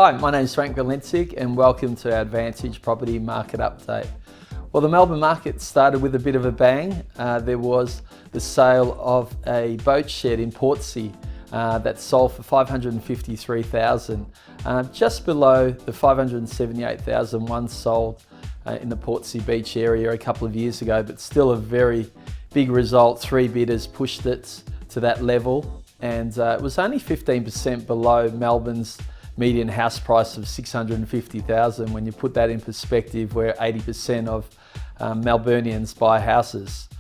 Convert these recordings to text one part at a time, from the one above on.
Hi, my name is Frank Valensik and welcome to our Advantage Property Market Update. Well, the Melbourne market started with a bit of a bang. There was the sale of a boat shed in Portsea that sold for $553,000, just below the $578,000 one sold in the Portsea Beach area a couple of years ago, but still a very big result. 3 bidders pushed it to that level, and it was only 15% below Melbourne's median house price of $650,000. When you put that in perspective, where 80% of Melburnians buy houses.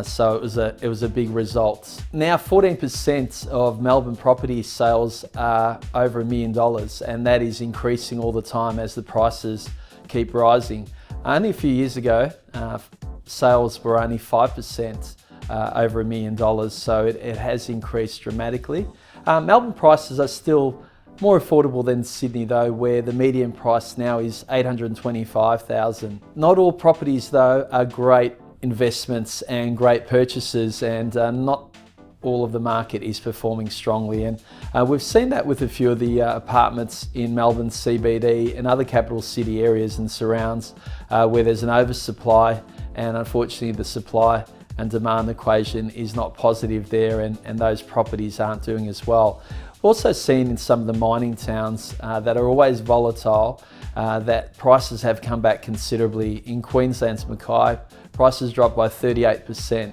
So it was a big result. Now 14% of Melbourne property sales are over $1 million, and that is increasing all the time as the prices keep rising. Only a few years ago, sales were only 5% over $1 million, so it has increased dramatically. Melbourne prices are still more affordable than Sydney though, where the median price now is $825,000. Not all properties though are great investments and great purchases, and not all of the market is performing strongly. And we've seen that with a few of the apartments in Melbourne CBD and other capital city areas and surrounds, where there's an oversupply, and unfortunately the supply and demand equation is not positive there, and those properties aren't doing as well. Also seen in some of the mining towns that are always volatile, that prices have come back considerably. In Queensland's Mackay, prices dropped by 38%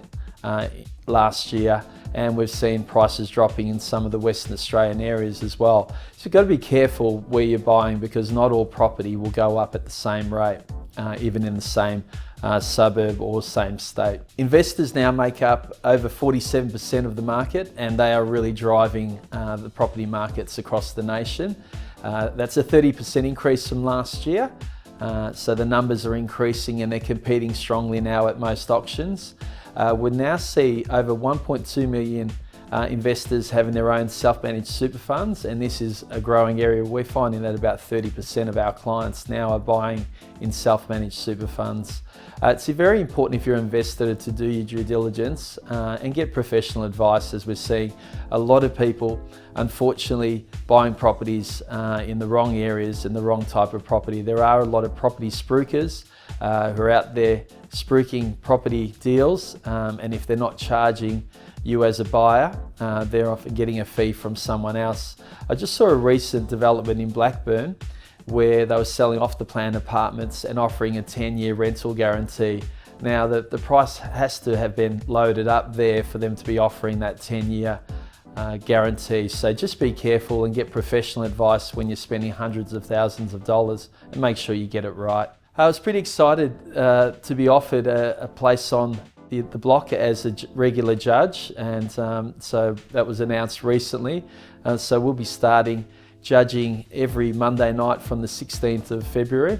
last year, and we've seen prices dropping in some of the Western Australian areas as well. So you've got to be careful where you're buying, because not all property will go up at the same rate, even in the same suburb or same state. Investors now make up over 47% of the market, and they are really driving the property markets across the nation. That's a 30% increase from last year. So the numbers are increasing and they're competing strongly now at most auctions. We now see over 1.2 million investors having their own self-managed super funds, and this is a growing area. We're finding that about 30% of our clients now are buying in self-managed super funds. It's very important if you're an investor to do your due diligence and get professional advice, as we're seeing a lot of people unfortunately buying properties in the wrong areas and the wrong type of property. There are a lot of property spruikers who are out there spruiking property deals, and if they're not charging you as a buyer, they're often getting a fee from someone else. I just saw a recent development in Blackburn where they were selling off the plan apartments and offering a 10-year rental guarantee. Now the price has to have been loaded up there for them to be offering that 10-year guarantee. So just be careful and get professional advice when you're spending hundreds of thousands of dollars, and make sure you get it right. I was pretty excited to be offered a place on the block as a regular judge, and so that was announced recently. So we'll be starting judging every Monday night from the 16th of February,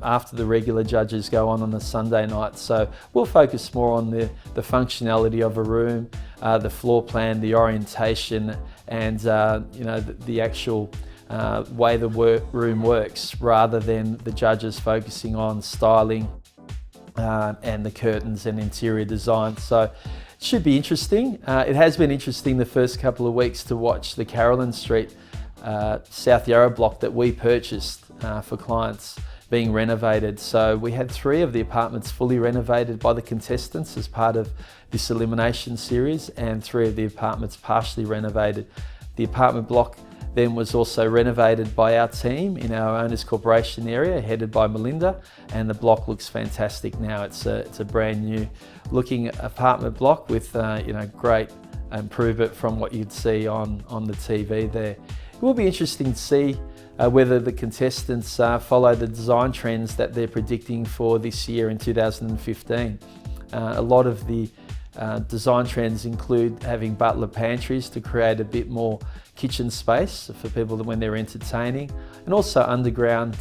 after the regular judges go on the Sunday night. So we'll focus more on the functionality of a room, the floor plan, the orientation, and the actual way the room works, rather than the judges focusing on styling and the curtains and interior design. So it should be interesting. It has been interesting the first couple of weeks to watch the Caroline Street South Yarra block that we purchased for clients being renovated. So we had 3 of the apartments fully renovated by the contestants as part of this elimination series, and 3 of the apartments partially renovated. The apartment block then was also renovated by our team in our Owners Corporation area, headed by Melinda, and the block looks fantastic now. It's a brand new looking apartment block with great improvement from what you'd see on the TV there. It will be interesting to see whether the contestants follow the design trends that they're predicting for this year in 2015. A lot of the design trends include having butler pantries to create a bit more kitchen space for people when they're entertaining, and also underground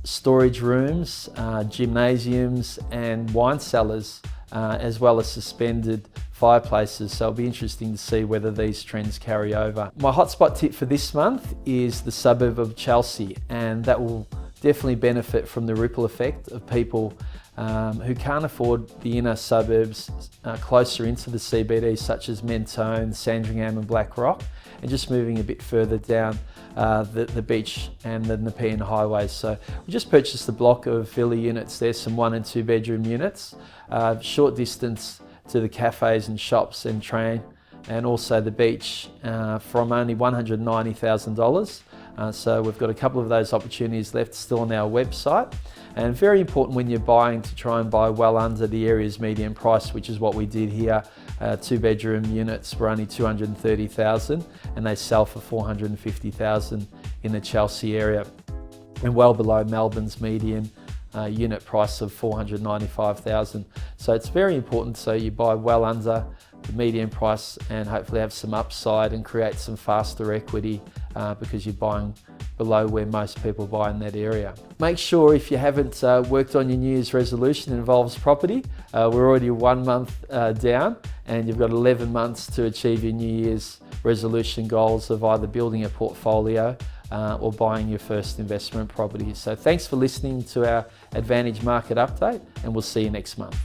storage rooms, gymnasiums and wine cellars, as well as suspended fireplaces. So it'll be interesting to see whether these trends carry over. My hotspot tip for this month is the suburb of Chelsea, and that will definitely benefit from the ripple effect of people who can't afford the inner suburbs closer into the CBD, such as Mentone, Sandringham and Black Rock, and just moving a bit further down the beach and the Nepean highways. So we just purchased a block of villa units there, some 1 and 2 bedroom units, short distance to the cafes and shops and train, and also the beach, from only $190,000. So we've got a couple of those opportunities left still on our website. And very important when you're buying to try and buy well under the area's median price, which is what we did here. 2 bedroom units were only $230,000 and they sell for $450,000 in the Chelsea area, and well below Melbourne's median unit price of $495,000. So it's very important so you buy well under the median price and hopefully have some upside and create some faster equity because you're buying below where most people buy in that area. Make sure if you haven't worked on your New Year's resolution that involves property, we're already 1 month down and you've got 11 months to achieve your New Year's resolution goals of either building a portfolio or buying your first investment property. So thanks for listening to our Advantage Market Update, and we'll see you next month.